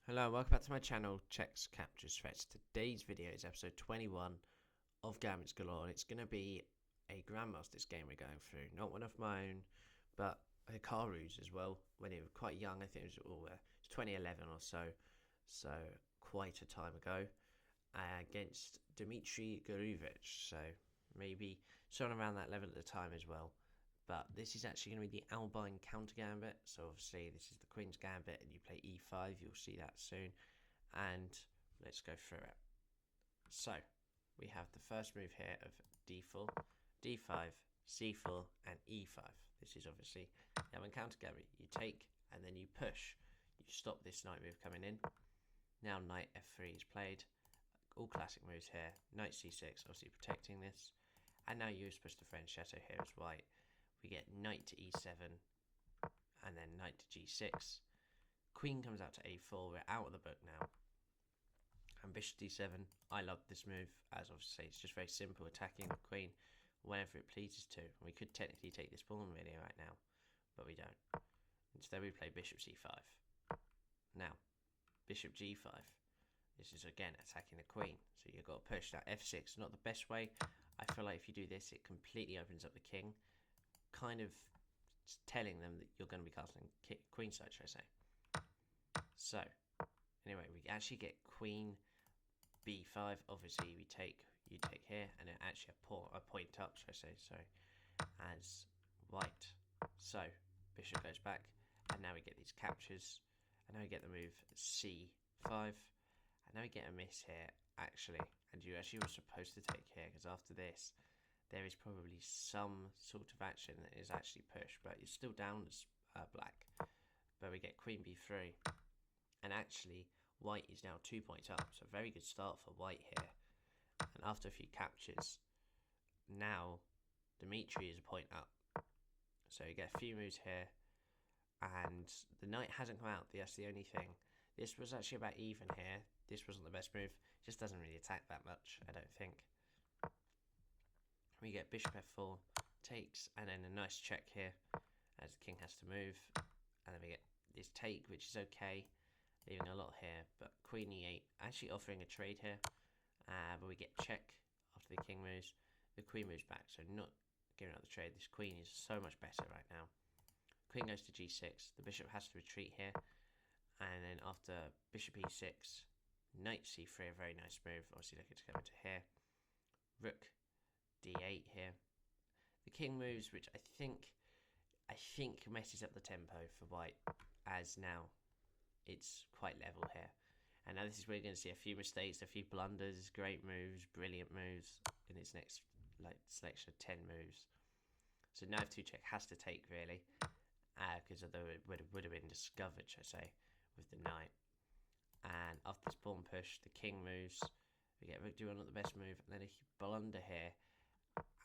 Hello, welcome back to my channel, Checks, Captures, Threats. Today's video is episode 21 of Gambits Galore, and it's going to be a Grandmasters game we're going through. Not one of my own, but Hikaru's as well. When he was quite young, I think it was 2011 or so, so quite a time ago, against Dmitry Guruevich, so maybe someone around that level at the time as well. But this is actually going to be the Albin counter gambit. So obviously this is the Queen's Gambit and you play e5. You'll see that soon. And let's go through it. So we have the first move here of d4, d5, c4 and e5. This is obviously the Albin counter gambit. You take and then you push. You stop this knight move coming in. Now knight f3 is played. All classic moves here. Knight c6, obviously protecting this. And now you're supposed to French chateau here as white. We get knight to e7 and then knight to g6. Queen comes out to a4. We're out of the book now. And bishop d7. I love this move, as obviously it's just very simple, attacking the queen whenever it pleases to. We could technically take this pawn really right now, but we don't. Instead we play bishop c5. Now, bishop g5. This is again attacking the queen, so you've got to push that f6. Not the best way. I feel like if you do this, it completely opens up the king, kind of telling them that you're going to be castling queenside, should I say. So, anyway, we actually get queen b5. Obviously, you take here, and then actually a point up, should I say, sorry, as white. So, bishop goes back, and now we get these captures, and now we get the move c5, and now we get a miss here, actually, and you actually were supposed to take here, because after this, there is probably some sort of action that is actually pushed, but it's still down as black. But we get queen b3, and actually white is now 2 points up, so a very good start for white here. And after a few captures, now Dmitry is a point up, so you get a few moves here, and the knight hasn't come out. That's the only thing. This was actually about even here. This wasn't the best move. It just doesn't really attack that much, I don't think. We get bishop f4, takes, and then a nice check here as the king has to move. And then we get this take, which is okay, leaving a lot here. But queen e8, actually offering a trade here. But we get check after the king moves. The queen moves back, so not giving up the trade. This queen is so much better right now. Queen goes to g6. The bishop has to retreat here. And then after bishop e6, knight c3, a very nice move. Obviously looking to come into here. Rook d8 here. The king moves, which I think messes up the tempo for white, as now it's quite level here. And now this is where you're going to see a few mistakes, a few blunders, great moves, brilliant moves in its next selection of 10 moves. So knight f2 check has to take really, because although it would have been discovered, should I say, with the knight. And after this pawn push, the king moves. We get rook d1, not the best move, and then a blunder here,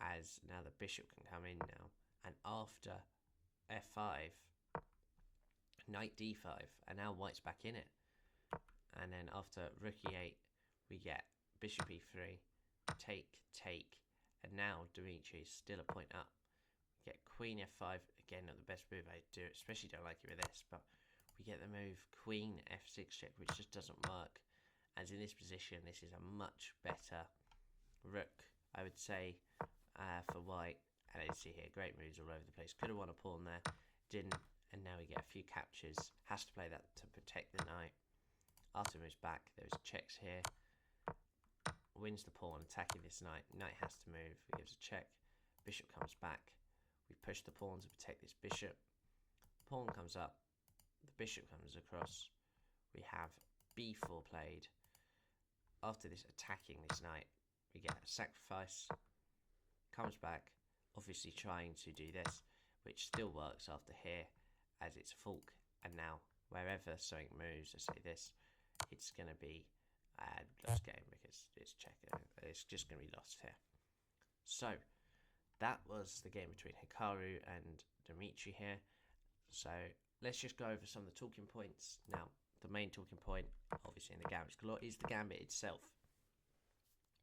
as now the bishop can come in now. And after f5, knight d5, and now white's back in it. And then after rook e8, we get bishop e3, take, and now Dmitry is still a point up. We get queen f5, again not the best move I do, especially don't like it with this, but we get the move queen f6 check, which just doesn't work. As in this position, this is a much better rook, I would say, for white. And you see here, great moves all over the place. Could have won a pawn there, didn't. And now we get a few captures. Has to play that to protect the knight. After moves back, there's checks here. Wins the pawn, attacking this knight. Knight has to move. He gives a check. Bishop comes back. We push the pawn to protect this bishop. Pawn comes up. The bishop comes across. We have b4 played. After this, attacking this knight, we get a sacrifice. Comes back, obviously trying to do this, which still works after here, as it's a fork. And now, wherever something moves, let's say this, it's going to be a lost game because it's check. It's just going to be lost here. So, that was the game between Hikaru and Dmitry here. So, let's just go over some of the talking points. Now, the main talking point, obviously in the Gambits Galore, is the Gambit itself.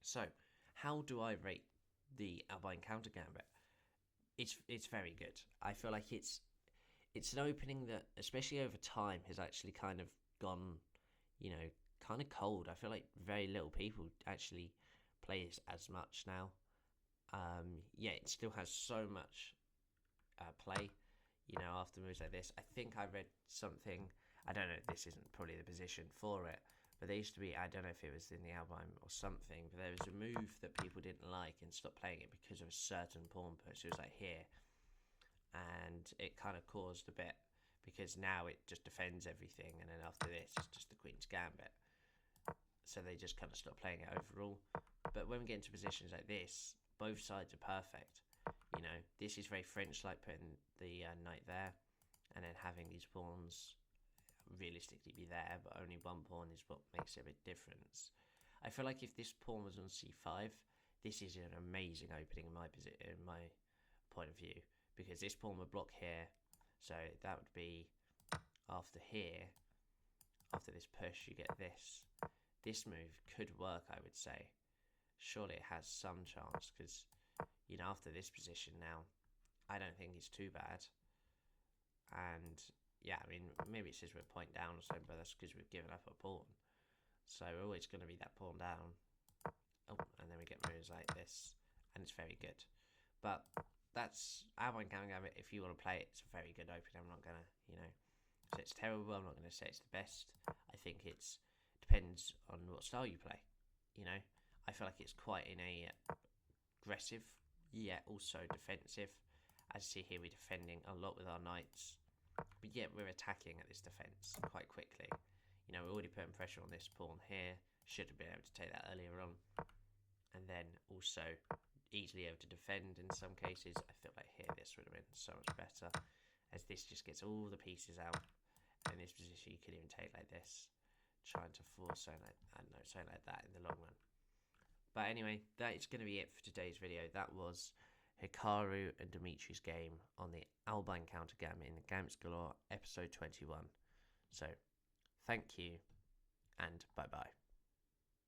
So, how do I rate the Albin counter Gambit? It's very good. I feel like it's an opening that, especially over time, has actually kind of gone you know, kind of cold. I feel like very little people actually play this as much now. Yeah, it still has so much play, you know, after moves like this. I think I read something, I don't know, this isn't probably the position for it, but there used to be, I don't know if it was in the Albin or something, but there was a move that people didn't like and stopped playing it because of a certain pawn push. It was like here, and it kind of caused a bit, because now it just defends everything, and then after this it's just the Queen's Gambit. So they just kind of stopped playing it overall. But when we get into positions like this, both sides are perfect. You know, this is very French-like, putting the knight there, and then having these pawns realistically be there, but only one pawn is what makes it a bit different. I feel like if this pawn was on c5, this is an amazing opening in my point of view, because this pawn would block here, so that would be after here. After this push, you get this. This move could work, I would say. Surely it has some chance, because, you know, after this position now, I don't think it's too bad. And yeah, I mean, maybe it says we're point down or something, but that's because we've given up a pawn. So we're always going to be that pawn down. Oh, and then we get moves like this, and it's very good. But that's Albin Gambit. If you want to play it, it's a very good opening. I'm not going to, you know, say it's terrible. I'm not going to say it's the best. I think it's depends on what style you play. You know, I feel like it's quite in a aggressive, yet also defensive. As you see here, we're defending a lot with our knights, but yet we're attacking at this defense quite quickly. You know, we're already putting pressure on this pawn here. Should have been able to take that earlier on, and then also easily able to defend in some cases. I feel like here this would have been so much better, as this just gets all the pieces out. And in this position, you could even take like this, trying to force something like, I don't know, something like that in the long run. But anyway, that is going to be it for today's video. That was Hikaru and Dimitri's game on the Albin counter Gambit in the Gambits Galore episode 21. So, thank you, and bye-bye.